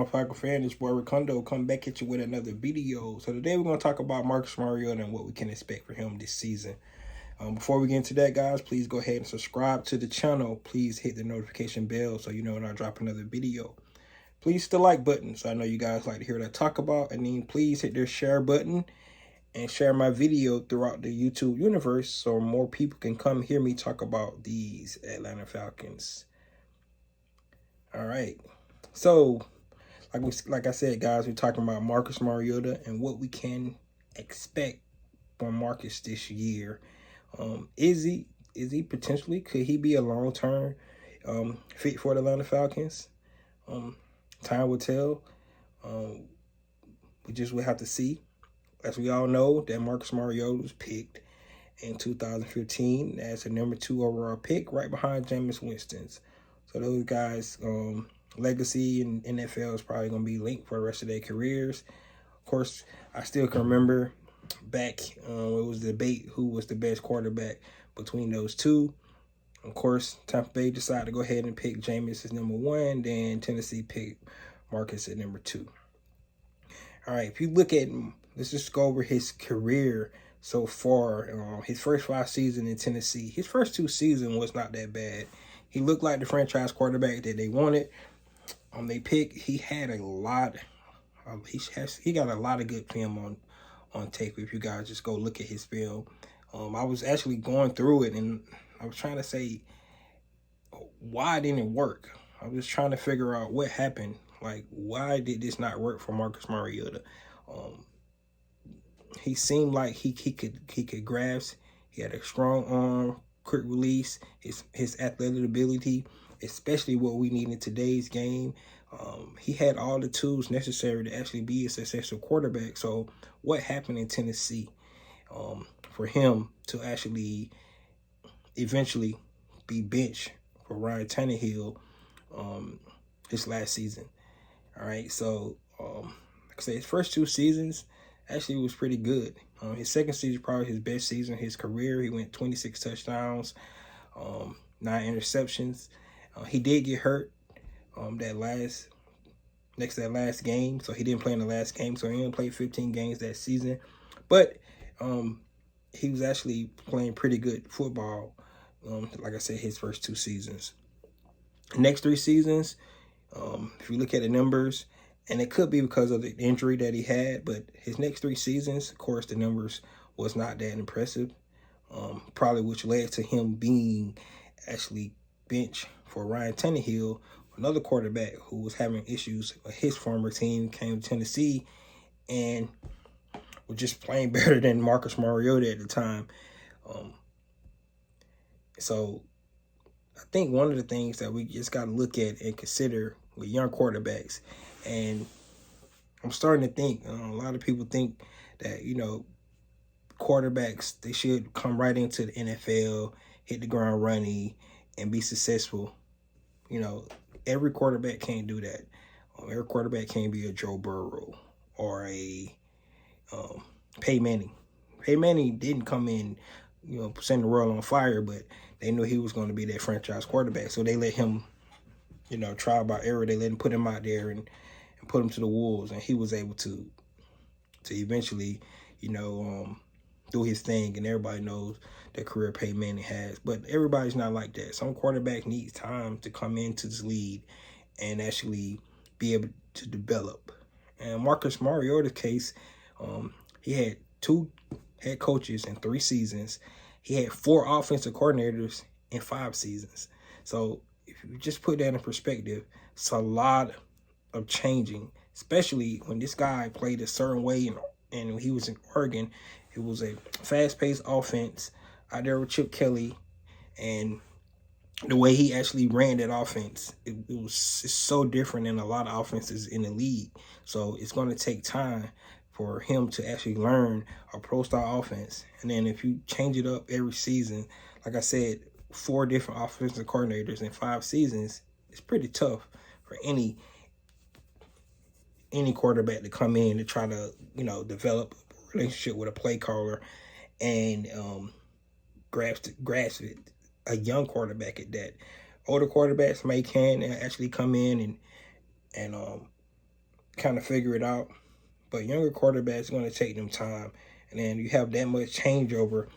Falcon fan? It's boy Ricondo. Come back at you with another video. So today we're going to talk about Marcus Mariota and what we can expect for him this season. Before we get into that, guys, please go ahead and subscribe to the channel. Please hit the notification bell so you know when I drop another video. Please hit the like button so I know you guys like to hear what I talk about. And then please hit the share button and share my video throughout the YouTube universe so more people can come hear me talk about these Atlanta Falcons. All right. So, like I said, guys, we're talking about Marcus Mariota and what we can expect from Marcus this year. Is he potentially, could he be a long-term fit for the Atlanta Falcons? Time will tell. We just will have to see. As we all know, that Marcus Mariota was picked in 2015 as the #2 overall pick, right behind Jameis Winston's. So those guys' legacy in NFL is probably going to be linked for the rest of their careers. Of course, I still can remember back it was the debate who was the best quarterback between those two. Of course, Tampa Bay decided to go ahead and pick Jameis as #1, then Tennessee picked Marcus at #2. All right, if you look at, let's just go over his career so far. His first 5 seasons in Tennessee, his first 2 seasons was not that bad. He looked like the franchise quarterback that they wanted. They picked. He had a lot. He got a lot of good film on tape. If you guys just go look at his film, I was actually going through it and I was trying to say why didn't it work. I was trying to figure out what happened. Like, why did this not work for Marcus Mariota? He seemed like he could grasp. He had a strong arm, quick release, his athletic ability, especially what we need in today's game. He had all the tools necessary to actually be a successful quarterback. So what happened in Tennessee for him to actually eventually be benched for Ryan Tannehill this last season? All right, so like I said, his first 2 seasons actually was pretty good. His second season probably his best season of his career. He went 26 touchdowns, 9 interceptions. He did get hurt that last game, so he didn't play in the last game. So he only played 15 games that season, but he was actually playing pretty good football. Like I said, his first 2 seasons. Next 3 seasons, if you look at the numbers, and it could be because of the injury that he had, but his next 3 seasons, of course, the numbers was not that impressive. Probably which led to him being actually benched for Ryan Tannehill, another quarterback who was having issues. His former team came to Tennessee and was just playing better than Marcus Mariota at the time. So I think one of the things that we just got to look at and consider with young quarterbacks, and I'm starting to think, a lot of people think that, quarterbacks, they should come right into the NFL, hit the ground running, and be successful. Every quarterback can't do that. Every quarterback can't be a Joe Burrow or a Peyton Manning. Peyton Manning didn't come in, setting the world on fire, but they knew he was going to be that franchise quarterback. So they let him, trial by error. They let him put him out there and put him to the wolves, and he was able to eventually, do his thing. And everybody knows the career Peyton Manning has, but everybody's not like that. Some quarterback needs time to come into this league and actually be able to develop. And Marcus Mariota's case, he had 2 head coaches in 3 seasons. He had 4 offensive coordinators in 5 seasons. So if you just put that in perspective, it's a lot of changing, especially when this guy played a certain way and when he was in Oregon. It was a fast-paced offense out there with Chip Kelly, and the way he actually ran that offense, it's so different than a lot of offenses in the league. So it's going to take time for him to actually learn a pro-style offense. And then if you change it up every season, like I said, 4 different offensive coordinators in 5 seasons, it's pretty tough for any quarterback to come in to try to, develop a relationship with a play caller and grasp it. A young quarterback at that. Older quarterbacks may can actually come in and kind of figure it out. But younger quarterbacks are going to take them time. And then you have that much changeover,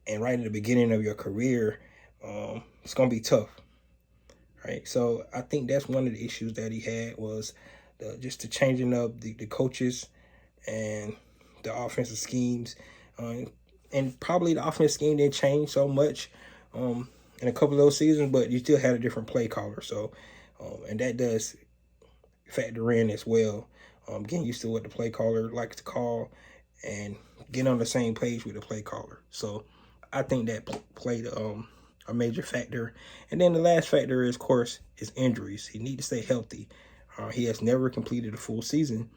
and right in the beginning of your career, it's going to be tough. Right? So I think that's one of the issues that he had was just the changing of the coaches and the offensive schemes. And probably the offensive scheme didn't change so much in a couple of those seasons, but you still had a different play caller. So, and that does factor in as well. Getting used to what the play caller likes to call and get on the same page with the play caller. So I think that played a major factor. And then the last factor is, of course, his injuries. He needs to stay healthy. He has never completed a full season.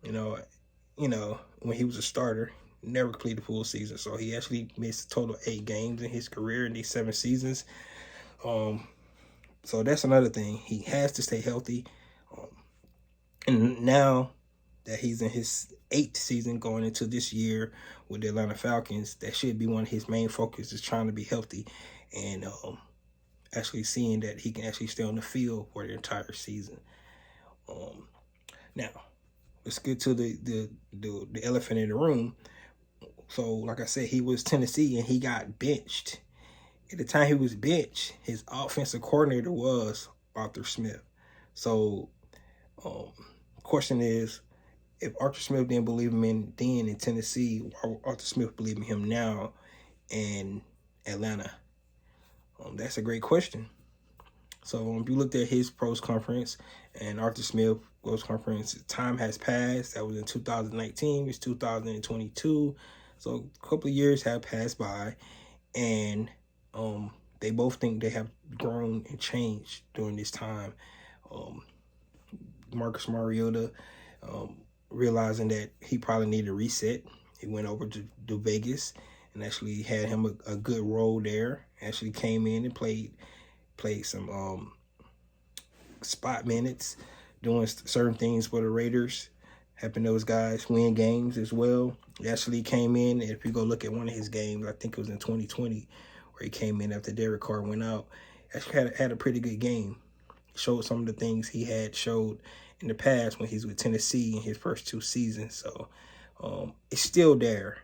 You know, when he was a starter, never completed a full season. So he actually missed a total of 8 games in his career in these 7 seasons. So that's another thing. He has to stay healthy. And now that he's in his 8th season going into this year with the Atlanta Falcons, that should be one of his main focus is trying to be healthy and actually seeing that he can actually stay on the field for the entire season. Now, let's get to the elephant in the room. So, like I said, he was Tennessee and he got benched. At the time he was benched, his offensive coordinator was Arthur Smith. So, question is, if Arthur Smith didn't believe him in Tennessee, why would Arthur Smith believe in him now in Atlanta? That's a great question. So if you looked at his pros conference and Arthur Smith pros conference, time has passed. That was in 2019. It's 2022. So a couple of years have passed by, and they both think they have grown and changed during this time. Marcus Mariota, realizing that he probably needed a reset, he went over to Vegas and actually had him a good role there. Actually came in and played some spot minutes, doing certain things for the Raiders, helping those guys win games as well. He actually came in, and if you go look at one of his games, I think it was in 2020, where he came in after Derek Carr went out, actually had a pretty good game. Showed some of the things he had showed in the past when he's with Tennessee in his first 2 seasons. So it's still there.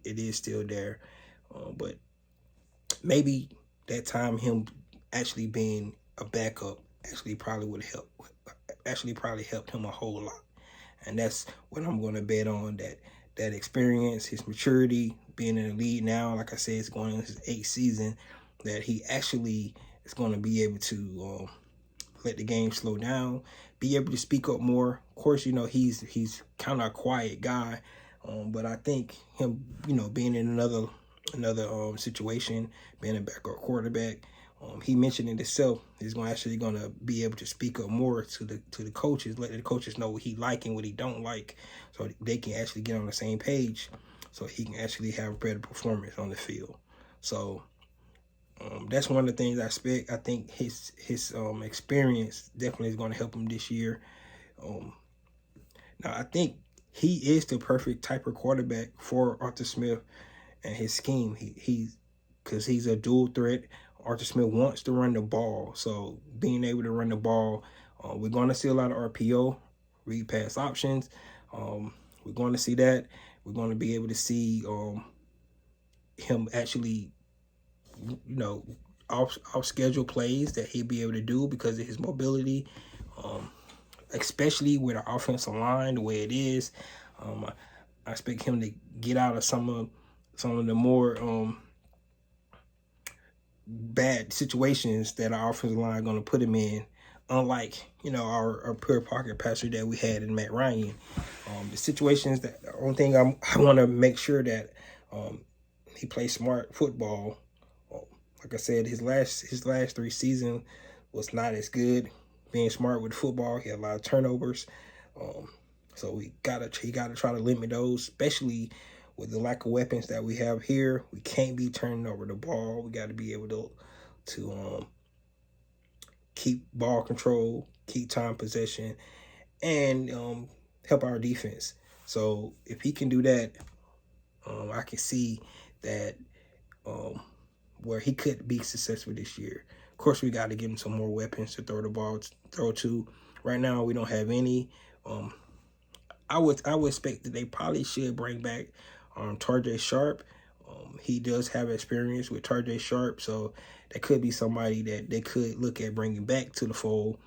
It is still there. But maybe that time him actually being a backup actually probably would help. Actually probably helped him a whole lot. And that's what I'm going to bet on, that experience, his maturity, being in the league now, like I said, it's going into his 8th season, that he actually is going to be able to let the game slow down, be able to speak up more. Of course, you know, he's kind of a quiet guy, but I think him, you know, being in another situation, being a backup quarterback, he mentioned it himself, he's actually going to be able to speak up more to the coaches, let the coaches know what he like and what he don't like, so they can actually get on the same page, so he can actually have better performance on the field. So that's one of the things I expect. I think his experience definitely is going to help him this year. Now, I think he is the perfect type of quarterback for Arthur Smith and his scheme. Because he's a dual threat. Arthur Smith wants to run the ball. So being able to run the ball, we're going to see a lot of RPO, read pass options. We're going to see that. We're going to be able to see him actually, you know, off schedule plays that he'll be able to do because of his mobility, especially with our offensive line the way it is. I expect him to get out of some of the more bad situations that our offensive line going to put him in, unlike, you know, our pure pocket passer that we had in Matt Ryan. The situations that the only thing I want to make sure that he plays smart football. Like I said, his last 3 seasons was not as good being smart with football. He had a lot of turnovers. So he gotta try to limit those, especially with the lack of weapons that we have here. We can't be turning over the ball. We got to be able to keep ball control, keep time possession, and help our defense. So if he can do that, I can see that where he could be successful this year. Of course, we got to give him some more weapons to throw the ball, throw to. Right now, we don't have any. I would expect that they probably should bring back Tarjay Sharp. He does have experience with Tarjay Sharp, so that could be somebody that they could look at bringing back to the fold.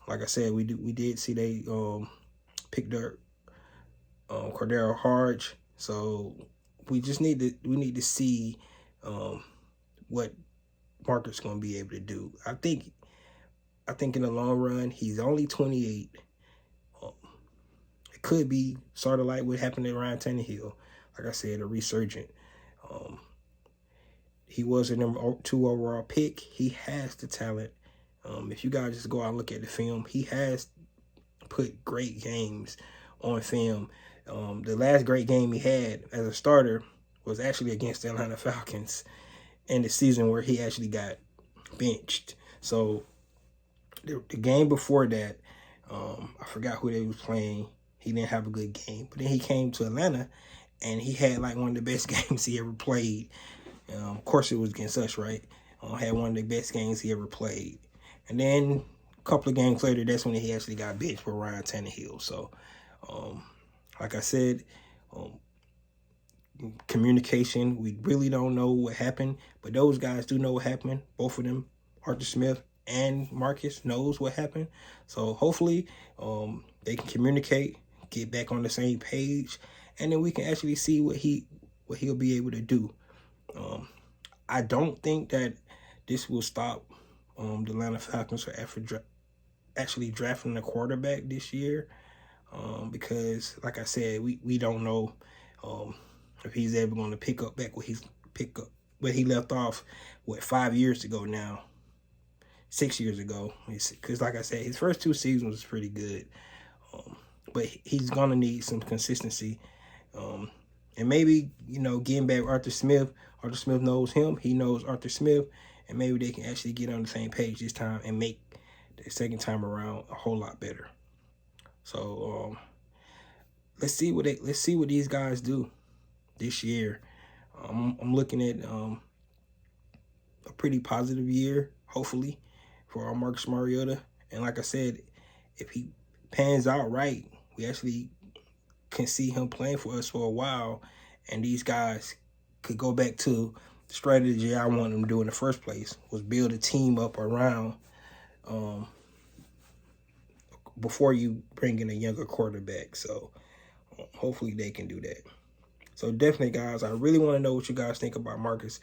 Like I said, we did see they picked up Cordero Harge, so we need to see what Marcus going to be able to do. I think in the long run, he's only 28. It could be sort of like what happened to Ryan Tannehill. Like I said, a resurgent. He was a number 2 overall pick. He has the talent. If you guys just go out and look at the film, he has put great games on film. The last great game he had as a starter was actually against the Atlanta Falcons in the season where he actually got benched. So the game before that, I forgot who they was playing. He didn't have a good game. But then he came to Atlanta, and he had like one of the best games he ever played. Of course, it was against us, right? Had one of the best games he ever played. And then a couple of games later, that's when he actually got benched for Ryan Tannehill. So, like I said, communication, we really don't know what happened. But those guys do know what happened. Both of them, Arthur Smith and Marcus, knows what happened. So hopefully they can communicate, get back on the same page, and then we can actually see what he'll be able to do. I don't think that this will stop the Atlanta Falcons from actually drafting a quarterback this year, because, like I said, we don't know if he's ever going to pick up back what he left off 5 years ago now. 6 years ago, because like I said, his first 2 seasons was pretty good, but he's gonna need some consistency, and maybe getting back Arthur Smith. Arthur Smith knows him, he knows Arthur Smith, and maybe they can actually get on the same page this time and make the second time around a whole lot better. So let's see what these guys do this year. I'm looking at a pretty positive year, hopefully, for our Marcus Mariota. And like I said, if he pans out right, we actually can see him playing for us for a while, and these guys could go back to the strategy I wanted them to do in the first place, was build a team up around before you bring in a younger quarterback. So hopefully they can do that. So definitely, guys, I really want to know what you guys think about Marcus.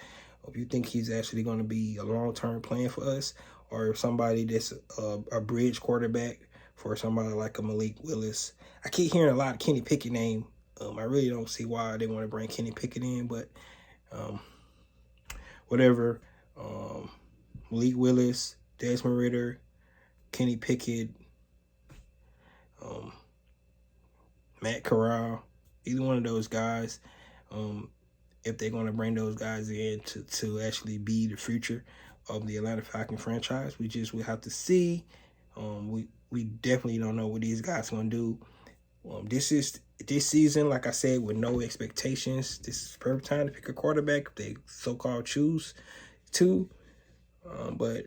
If you think he's actually going to be a long-term plan for us, or somebody that's a bridge quarterback for somebody like a Malik Willis. I keep hearing a lot of Kenny Pickett name. I really don't see why they want to bring Kenny Pickett in, but whatever. Malik Willis, Desmond Ridder, Kenny Pickett, Matt Corral, either one of those guys, if they're going to bring those guys in to actually be the future of the Atlanta Falcons franchise, we have to see. We definitely don't know what these guys are going to do. This season, like I said, with no expectations, this is the perfect time to pick a quarterback if they so-called choose to. But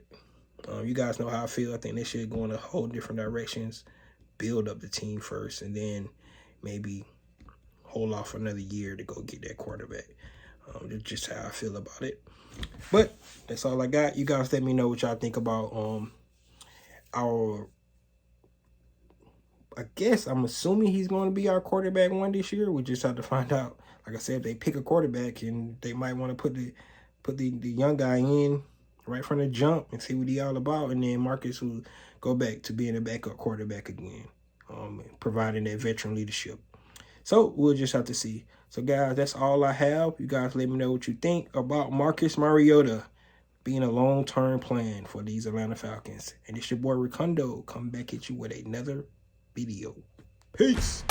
you guys know how I feel. I think they should go in a whole different directions, build up the team first, and then maybe hold off another year to go get that quarterback. That's just how I feel about it. But that's all I got. You guys let me know what y'all think about I guess I'm assuming he's going to be our quarterback one this year. We just have to find out. Like I said, they pick a quarterback, and they might want to put the young guy in right from the jump and see what he's all about. And then Marcus will go back to being a backup quarterback again, providing that veteran leadership. So we'll just have to see. So, guys, that's all I have. You guys let me know what you think about Marcus Mariota being a long-term plan for these Atlanta Falcons. And it's your boy Ricondo coming back at you with another video. Peace.